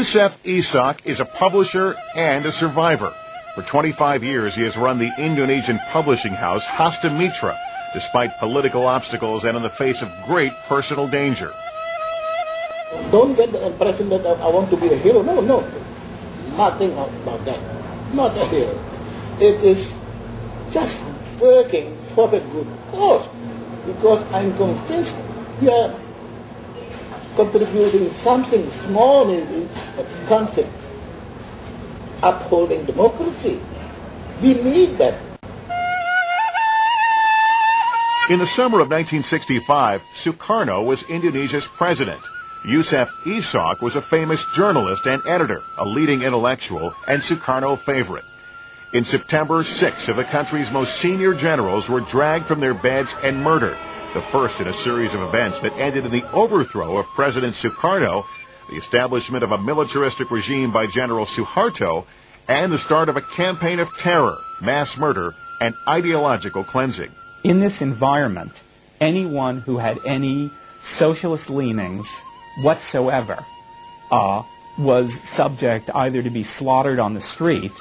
Yusef Ishak is a publisher and a survivor. For 25 years, he has run the Indonesian publishing house Hasta Mitra, despite political obstacles and in the face of great personal danger. Don't get the impression that I want to be a hero. No, nothing about that. Not a hero. It is just working for the good cause, because I'm convinced we are contributing something small, but something upholding democracy. We need that. In the summer of 1965, Sukarno was Indonesia's president. Yusef Ishak was a famous journalist and editor, a leading intellectual, and Sukarno favorite. In September, 6 of the country's most senior generals were dragged from their beds and murdered, the first in a series of events that ended in the overthrow of President Sukarno, the establishment of a militaristic regime by General Suharto, and the start of a campaign of terror, mass murder, and ideological cleansing. In this environment, anyone who had any socialist leanings whatsoever was subject either to be slaughtered on the street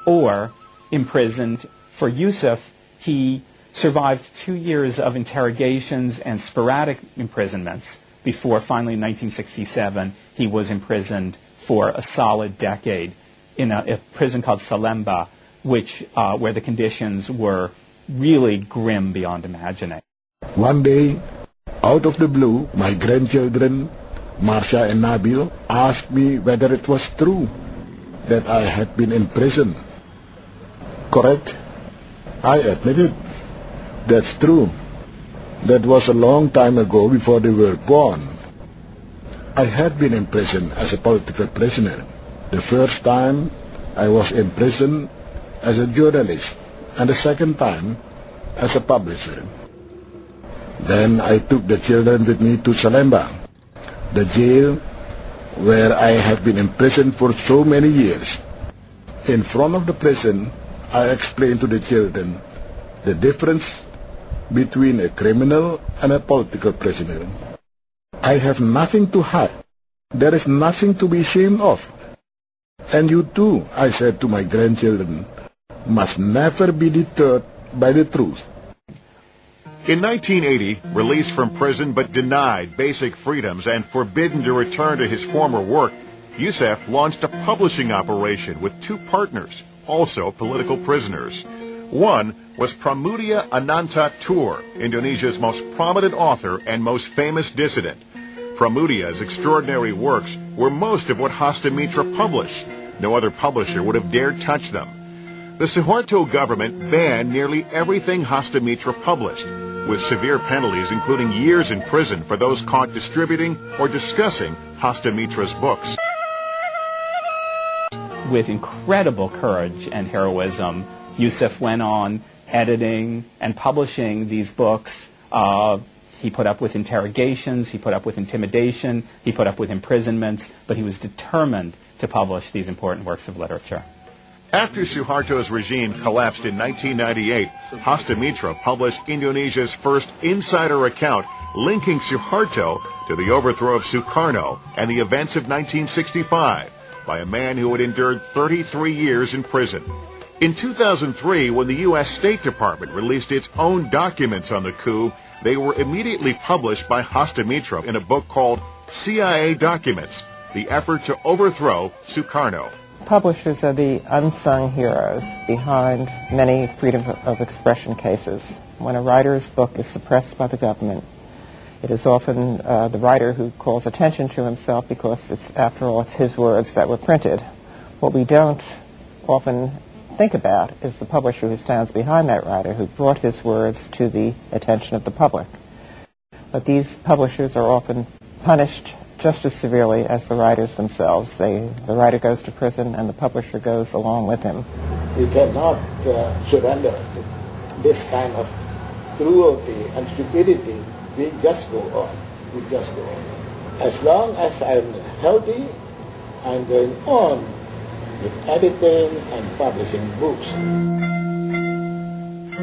or imprisoned. For Yusef, he survived 2 years of interrogations and sporadic imprisonments before finally in 1967 he was imprisoned for a solid decade in a prison called Salemba, where the conditions were really grim beyond imagining. One day, out of the blue, my grandchildren, Marsha and Nabil, asked me whether it was true that I had been in prison. Correct? I admitted. That's true. That was a long time ago, before they were born. I had been in prison as a political prisoner. The first time I was in prison as a journalist, and the second time as a publisher. Then I took the children with me to Salemba, the jail where I have been imprisoned for so many years. In front of the prison, I explained to the children the difference between a criminal and a political prisoner. I have nothing to hide. There is nothing to be ashamed of. And you too, I said to my grandchildren, must never be deterred by the truth. In 1980, released from prison but denied basic freedoms and forbidden to return to his former work, Yusef launched a publishing operation with 2 partners, also political prisoners. One was Pramudia Ananta Toer, Indonesia's most prominent author and most famous dissident. Pramudia's extraordinary works were most of what Hasta Mitra published. No other publisher would have dared touch them. The Suharto government banned nearly everything Hasta Mitra published, with severe penalties including years in prison for those caught distributing or discussing Hasta Mitra's books. With incredible courage and heroism, Yusef went on editing and publishing these books. He put up with interrogations, he put up with intimidation, he put up with imprisonments, but he was determined to publish these important works of literature. After Suharto's regime collapsed in 1998, Hasta Mitra published Indonesia's first insider account linking Suharto to the overthrow of Sukarno and the events of 1965 by a man who had endured 33 years in prison. In 2003, when the U.S. State Department released its own documents on the coup, they were immediately published by Hasta Mitra in a book called CIA Documents, The Effort to Overthrow Sukarno. Publishers are the unsung heroes behind many freedom of expression cases. When a writer's book is suppressed by the government, it is often the writer who calls attention to himself because it's, after all, it's his words that were printed. What we don't often think about is the publisher who stands behind that writer, who brought his words to the attention of the public. But these publishers are often punished just as severely as the writers themselves. The writer goes to prison and the publisher goes along with him. We cannot surrender to this kind of cruelty and stupidity. We just go on. We just go on. As long as I'm healthy, I'm going on with editing and publishing books.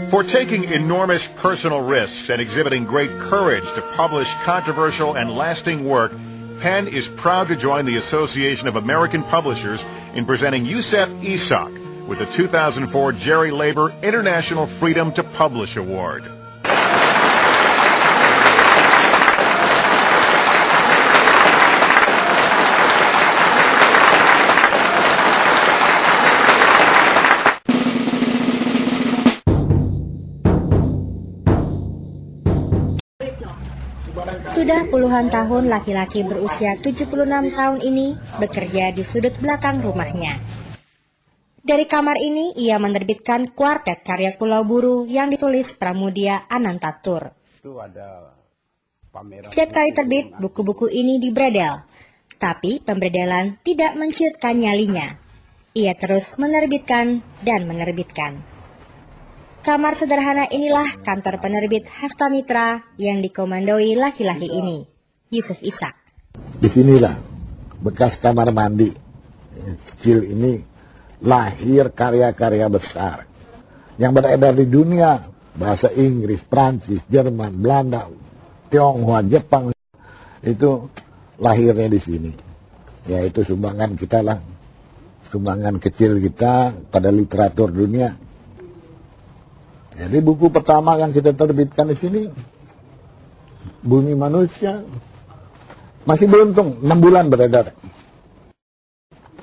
For taking enormous personal risks and exhibiting great courage to publish controversial and lasting work, PEN is proud to join the Association of American Publishers in presenting Yusef Ishak with the 2004 Jerry Labor International Freedom to Publish Award. Sudah puluhan tahun laki-laki berusia 76 tahun ini bekerja di sudut belakang rumahnya. Dari kamar ini ia menerbitkan kuartet karya Pulau Buru yang ditulis Pramudia Anantatur. Setiap kali terbit, buku-buku ini dibredel. Tapi pembredelan tidak menciutkan nyalinya. Ia terus menerbitkan dan menerbitkan. Kamar sederhana inilah kantor penerbit Hasta Mitra yang dikomandoi laki-laki ini, Yusef Ishak. Disinilah bekas kamar mandi kecil ini lahir karya-karya besar yang beredar di dunia, bahasa Inggris, Prancis, Jerman, Belanda, Tionghoa, Jepang, itu lahirnya di sini. Yaitu sumbangan kita lah, sumbangan kecil kita pada literatur dunia. Jadi buku pertama yang kita terbitkan di sini, Bumi Manusia, masih beruntung 6 bulan beredar.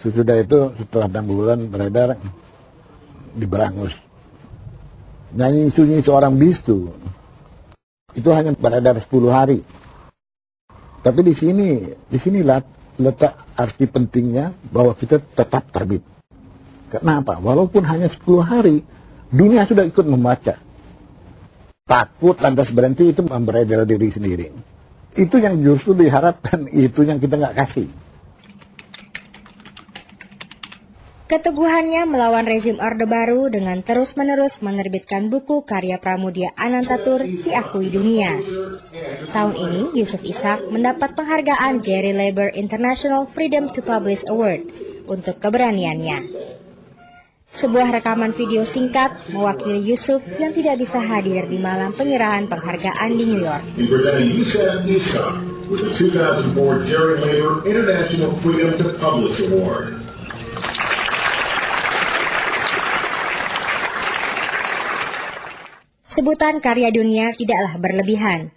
Sesudah itu setelah 6 bulan beredar, diberangus. Nyanyi Sunyi Seorang Bisu, itu hanya beredar 10 hari. Tapi disinilah letak arti pentingnya bahwa kita tetap terbit. Kenapa? Walaupun hanya 10 hari, dunia sudah ikut membaca. Takut lantas berhenti itu memberedel diri sendiri. Itu yang justru diharapkan, itu yang kita nggak kasih. Keteguhannya melawan rezim Orde Baru dengan terus-menerus menerbitkan buku karya Pramudia Anantatur diakui dunia. Tahun ini, Yusef Ishak mendapat penghargaan Jerry Labor International Freedom to Publish Award untuk keberaniannya. Sebuah rekaman video singkat mewakili Yusuf yang tidak bisa hadir di malam penyerahan penghargaan di New York. Yusef Ishak with the 2004 Jerry Labor International Freedom to Publish Award. Sebutan karya dunia tidaklah berlebihan.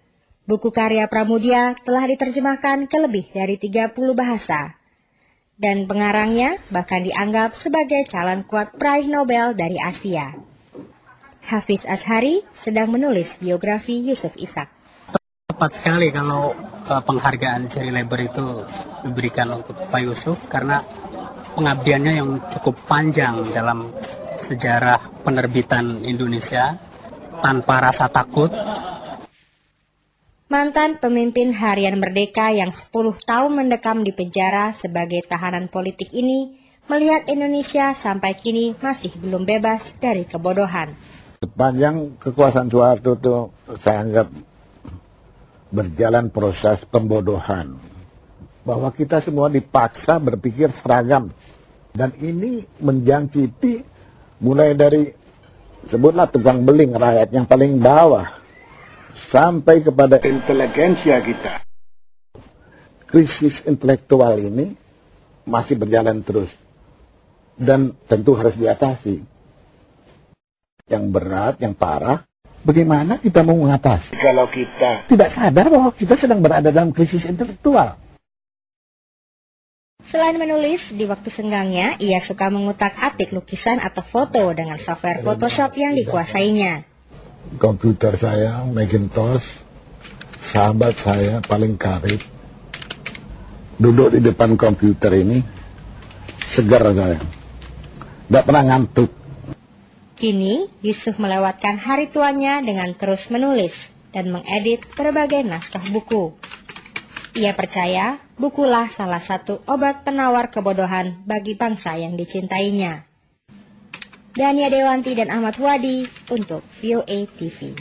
Buku karya Pramudia telah diterjemahkan ke lebih dari 30 bahasa. Dan pengarangnya bahkan dianggap sebagai calon kuat peraih Nobel dari Asia. Hafiz Ashari sedang menulis biografi Yusef Ishak. Tepat sekali kalau penghargaan Jerry Labor itu diberikan untuk Pak Yusuf karena pengabdiannya yang cukup panjang dalam sejarah penerbitan Indonesia tanpa rasa takut. Mantan pemimpin Harian Merdeka yang 10 tahun mendekam di penjara sebagai tahanan politik ini melihat Indonesia sampai kini masih belum bebas dari kebodohan. Sepanjang kekuasaan Soeharto itu saya anggap berjalan proses pembodohan. Bahwa kita semua dipaksa berpikir seragam. Dan ini menjangkiti mulai dari, sebutlah tukang beling, rakyat yang paling bawah, sampai kepada inteligensia kita. Krisis intelektual ini masih berjalan terus. Dan tentu harus diatasi. Yang berat, yang parah, bagaimana kita mau mengatasi? Kalau kita tidak sadar bahwa kita sedang berada dalam krisis intelektual. Selain menulis, di waktu senggangnya, ia suka mengutak-atik lukisan atau foto dengan software Photoshop yang dikuasainya. Komputer saya, Macintosh, sahabat saya paling karib. Duduk di depan komputer ini, segar saya. Tidak pernah ngantuk. Kini, Yusuf melewatkan hari tuanya dengan terus menulis dan mengedit berbagai naskah buku. Ia percaya bukulah salah satu obat penawar kebodohan bagi bangsa yang dicintainya. Dania Dewanti dan Ahmad Wadi untuk VOA TV.